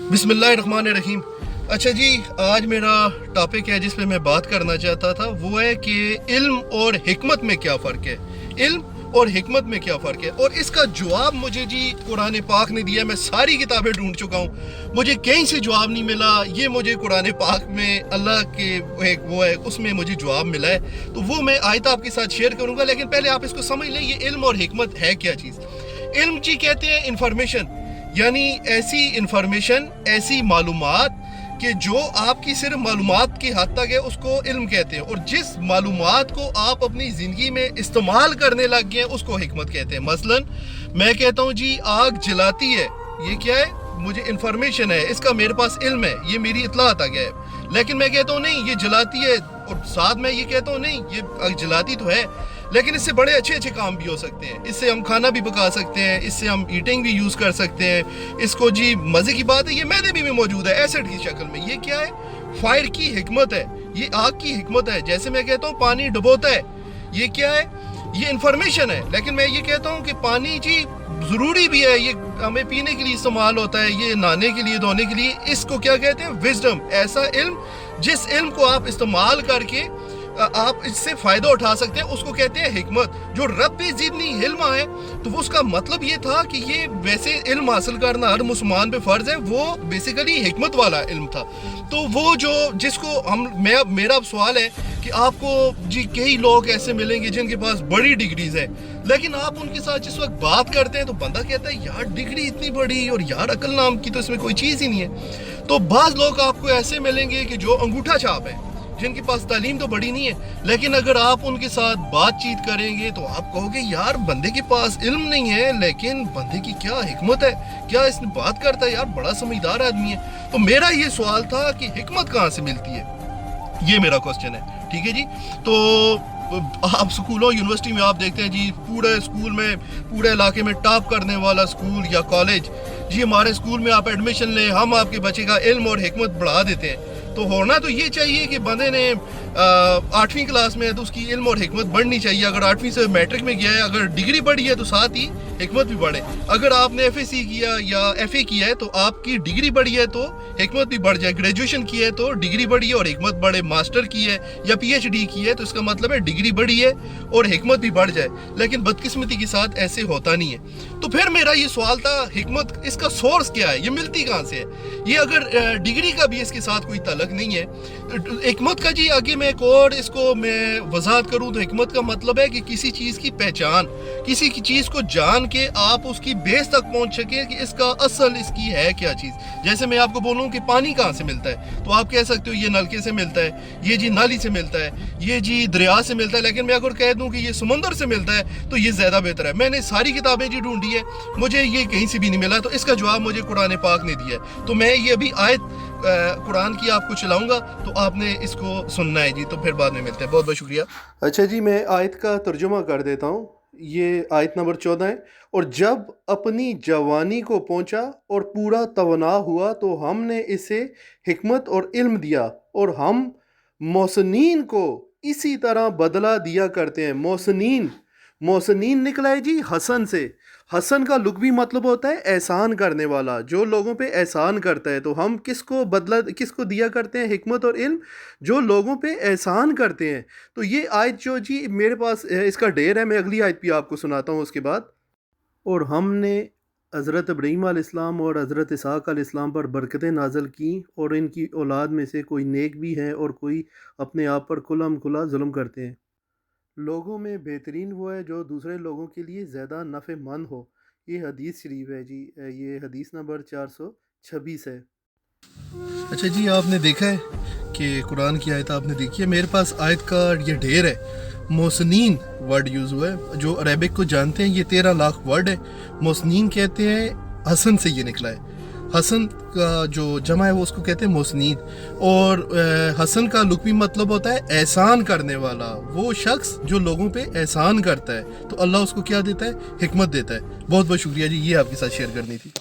बिस्मिल्लाहिर्रहमानिर्रहीम। अच्छा जी, आज मेरा टॉपिक है जिस पे मैं बात करना चाहता था, वो है कि इल्म और हिकमत में क्या फ़र्क है। इल्म और हिकमत में क्या फ़र्क है, और इसका जवाब मुझे जी कुरान पाक ने दिया। मैं सारी किताबें ढूंढ चुका हूँ, मुझे कहीं से जवाब नहीं मिला। ये मुझे कुरान पाक में अल्लाह के एक वो है, उसमें मुझे जवाब मिला है। तो वो मैं आयत आपके साथ शेयर करूँगा, लेकिन पहले आप इसको समझ लें, ये इल्म और हिकमत है क्या चीज़। इल्म जी कहते हैं इंफॉर्मेशन, यानी ऐसी इंफॉर्मेशन, ऐसी मालूमात कि जो आपकी सिर्फ मालूमात की हद तक है, उसको इल्म कहते हैं। और जिस मालूमात को आप अपनी ज़िंदगी में इस्तेमाल करने लग गए हैं, उसको हिकमत कहते हैं। मसलन मैं कहता हूँ जी आग जलाती है, ये क्या है? मुझे इंफॉर्मेशन है, इसका मेरे पास इल्म है, ये मेरी इत्तला तक है। लेकिन मैं कहता हूँ नहीं ये जलाती है, और साथ में ये कहता हूँ नहीं ये आग जलाती तो है, लेकिन इससे बड़े अच्छे अच्छे काम भी हो सकते हैं। इससे हम खाना भी पका सकते हैं, इससे हम हीटिंग भी यूज़ कर सकते हैं। इसको जी मज़े की बात है, ये मैदे भी मौजूद है एसिड की शक्ल में। ये क्या है? फायर की हिकमत है, ये आग की हिकमत है। जैसे मैं कहता हूँ पानी डुबोता है, ये क्या है? ये इंफॉर्मेशन है। लेकिन मैं ये कहता हूँ कि पानी जी ज़रूरी भी है, ये हमें पीने के लिए इस्तेमाल होता है, ये नहाने के लिए, धोने के लिए। इसको क्या कहते हैं? विजडम। ऐसा इल्म जिस इल्म को आप इस्तेमाल करके आप इससे फ़ायदा उठा सकते हैं, उसको कहते हैं हिकमत। जो रब्बी ज़िदनी इल्म है, तो उसका मतलब ये था कि ये वैसे इल्म हासिल करना हर मुसलमान पे फ़र्ज़ है, वो बेसिकली हिकमत वाला इल्म था। तो वो जो जिसको मेरा सवाल है कि आपको जी कई लोग ऐसे मिलेंगे जिनके पास बड़ी डिग्रीज है, लेकिन आप उनके साथ जिस वक्त बात करते हैं तो बंदा कहता है यार डिग्री इतनी बड़ी, और यार अकल नाम की तो इसमें कोई चीज़ ही नहीं है। तो बाज़ लोग आपको ऐसे मिलेंगे कि जो अंगूठा छाप है, जिनके पास तालीम तो बड़ी नहीं है, लेकिन अगर आप उनके साथ बातचीत करेंगे तो आप कहोगे यार बंदे के पास इल्म नहीं है, लेकिन बंदे की क्या हिकमत है, क्या इसने बात करता है, यार बड़ा समझदार आदमी है। तो मेरा ये सवाल था कि हिकमत कहाँ से मिलती है, ये मेरा क्वेश्चन है। ठीक है जी। तो आप स्कूलों यूनिवर्सिटी में आप देखते हैं जी, पूरे स्कूल में, पूरे इलाके में टॉप करने वाला स्कूल या कॉलेज, जी हमारे स्कूल में आप एडमिशन लें, हम आपके बच्चे का इल्म और हिकमत बढ़ा देते हैं। तो होना तो ये चाहिए कि बंदे ने 8वीं क्लास में है तो उसकी इल्म और हिकमत बढ़नी चाहिए। अगर 8वीं से मैट्रिक में गया है, अगर डिग्री बढ़ी है तो साथ ही हिकमत भी बढ़े। अगर आपने FAC किया या FA किया है तो आपकी डिग्री बढ़ी है तो हिकमत भी बढ़ जाए। ग्रेजुएशन की है तो डिग्री बढ़ी है और हिकमत बढ़े। मास्टर की है या PhD की है तो इसका मतलब है डिग्री बढ़ी है और हिकमत भी बढ़ जाए। लेकिन बदकिस्मती के साथ ऐसे होता नहीं है। तो फिर मेरा ये सवाल था, हिकमत इसका सोर्स क्या है, ये मिलती कहाँ से है? ये अगर डिग्री का भी इसके साथ कोई ताल्लुक नहीं है, हिकमत का जी आगे मैं एक और इसको मैं वजाहत करूं तो हिकमत का मतलब है कि किसी चीज़ की पहचान, किसी की चीज़ को जान के आप उसकी बेस तक पहुंच सके कि इसका असल इसकी है क्या चीज़। जैसे मैं आपको बोलूं कि पानी कहाँ से मिलता है, तो आप कह सकते हो ये नलके से मिलता है, ये जी नाली से मिलता है, ये जी दरिया से मिलता है। लेकिन मैं अगर कह दूं कि ये समुंदर से मिलता है तो ये ज़्यादा बेहतर है। मैंने सारी किताबें जी ढूंढी है, मुझे ये कहीं से भी नहीं मिला। तो इसका जवाब मुझे कुरान पाक ने दिया है। तो मैं ये अभी आयत कुरान की आपको चलाऊंगा, तो आपने इसको सुनना है जी। तो फिर बाद में मिलते हैं, बहुत बहुत शुक्रिया। अच्छा जी, मैं आयत का तर्जुमा कर देता हूँ। ये आयत नंबर 14 है। और जब अपनी जवानी को पहुँचा और पूरा तवाना हुआ तो हमने इसे हिकमत और इल्म दिया, और हम मोहसिनीन को इसी तरह बदला दिया करते हैं। मोहसिनीन, मोहसिनीन निकला है जी हसन से। हसन का लुग़वी मतलब होता है एहसान करने वाला, जो लोगों पे एहसान करता है। तो हम किसको बदला, किसको दिया करते हैं हिकमत और इल्म? जो लोगों पे एहसान करते हैं। तो ये आयत जो जी मेरे पास इसका ढेर है, मैं अगली आयत भी आपको सुनाता हूँ उसके बाद। और हमने हज़रत इब्राहीम अलैहिस्सलाम और हज़रत इसहाक़ अलैहिस्सलाम पर बरकतें नाज़िल की, और इनकी औलाद में से कोई नेक भी है और कोई अपने आप पर खुल्लम खुला जुल्म करते हैं। लोगों में बेहतरीन वो है जो दूसरे लोगों के लिए ज़्यादा नफ़ेमंद हो। ये हदीस शरीफ है जी, ये हदीस नंबर 426 है। अच्छा जी, आपने देखा है कि कुरान की आयत आपने देखी है। मेरे पास आयत का ये ढेर है। मोहसिनीन वर्ड यूज़ हुआ है, जो अरेबिक को जानते हैं ये 13 लाख वर्ड है। मोहसिनीन कहते हैं, हसन से ये निकला है। हसन का जो जमा है वो उसको कहते हैं मोहसिनीन। और हसन का लुग़वी मतलब होता है एहसान करने वाला, वो शख्स जो लोगों पे एहसान करता है। तो अल्लाह उसको क्या देता है? हिकमत देता है। बहुत बहुत शुक्रिया जी, ये आपके साथ शेयर करनी थी।